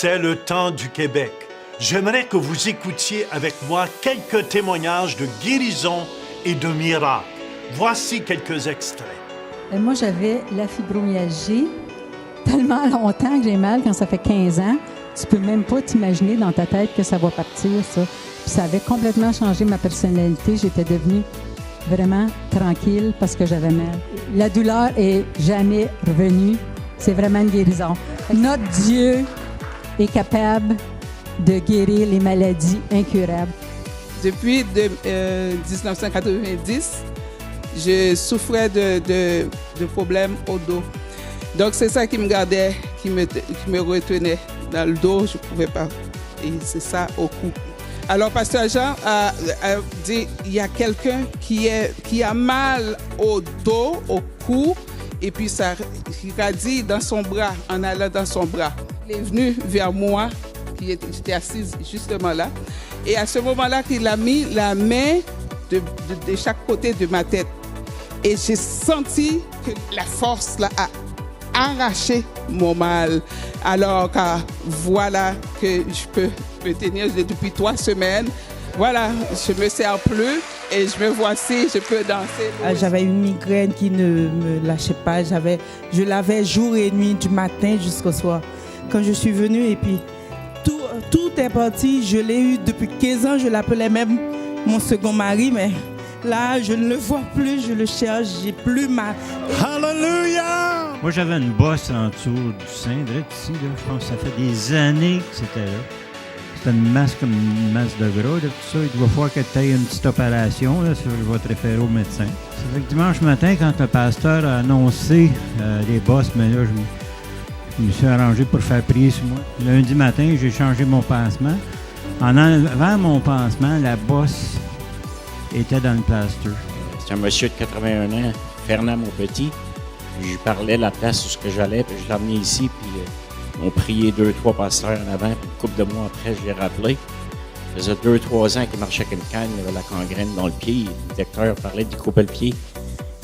C'est le temps du Québec. J'aimerais que vous écoutiez avec moi quelques témoignages de guérison et de miracles. Voici quelques extraits. Moi, j'avais la fibromyalgie tellement longtemps que j'ai mal quand ça fait 15 ans. Tu peux même pas t'imaginer dans ta tête que ça va partir, ça. Puis ça avait complètement changé ma personnalité. J'étais devenue vraiment tranquille parce que j'avais mal. La douleur est jamais revenue. C'est vraiment une guérison. Notre Dieu est capable de guérir les maladies incurables. Depuis 1990, je souffrais de problèmes au dos. Donc c'est ça qui me gardait, qui me retenait dans le dos, je ne pouvais pas. Et c'est ça au cou. Alors Pasteur Jean a dit, il y a quelqu'un qui a mal au dos, au cou, et puis ça radie dans son bras, en allant dans son bras. Il est venu vers moi, j'étais assise justement là, et à ce moment-là, il a mis la main de chaque côté de ma tête. Et j'ai senti que la force là, a arraché mon mal. Alors voilà que je peux me tenir depuis 3 semaines. Voilà, je me sers plus et je me voici, je peux danser. J'avais une migraine qui ne me lâchait pas. Je l'avais jour et nuit, du matin jusqu'au soir. Quand je suis venue et puis tout est parti. Je l'ai eu depuis 15 ans. Je l'appelais même mon second mari, mais là, je ne le vois plus. Je le cherche. J'ai plus mal. Hallelujah! Moi, j'avais une bosse en dessous du sein, direct ici. Là. Je pense que ça fait des années que c'était là. C'était une masse comme une masse de gras, là, tout ça. Il doit falloir que tu aies une petite opération. Là, je vais te référer au médecin. Ça fait que dimanche matin, quand le pasteur a annoncé les bosses, mais là, je me suis arrangé pour faire prier sur moi. Lundi matin, j'ai changé mon pansement. En enlevant mon pansement, la bosse était dans le plaster. C'est un monsieur de 81 ans, Fernand Monpetit. Je lui parlais de la place où ce que j'allais, puis je l'ai emmené ici, puis on priait 2-3 pasteurs en avant, puis une couple de mois après, je l'ai rappelé. Ça faisait 2-3 ans qu'il marchait avec une canne, il avait la gangrène dans le pied. Le docteur parlait d'y couper le pied.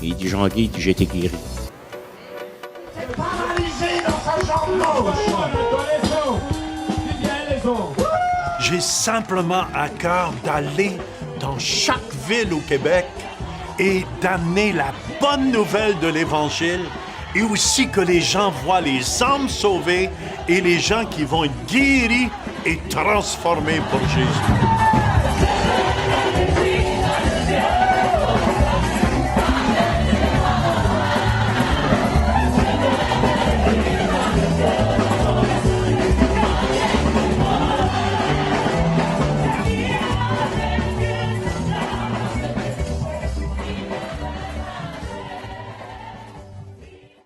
Et il dit, Jean-Guy, il dit, j'ai été guéri. Paralysé dans sa jambe gauche. J'ai simplement à cœur d'aller dans chaque ville au Québec et d'amener la bonne nouvelle de l'Évangile et aussi que les gens voient les âmes sauvées et les gens qui vont être guéris et transformés pour Jésus.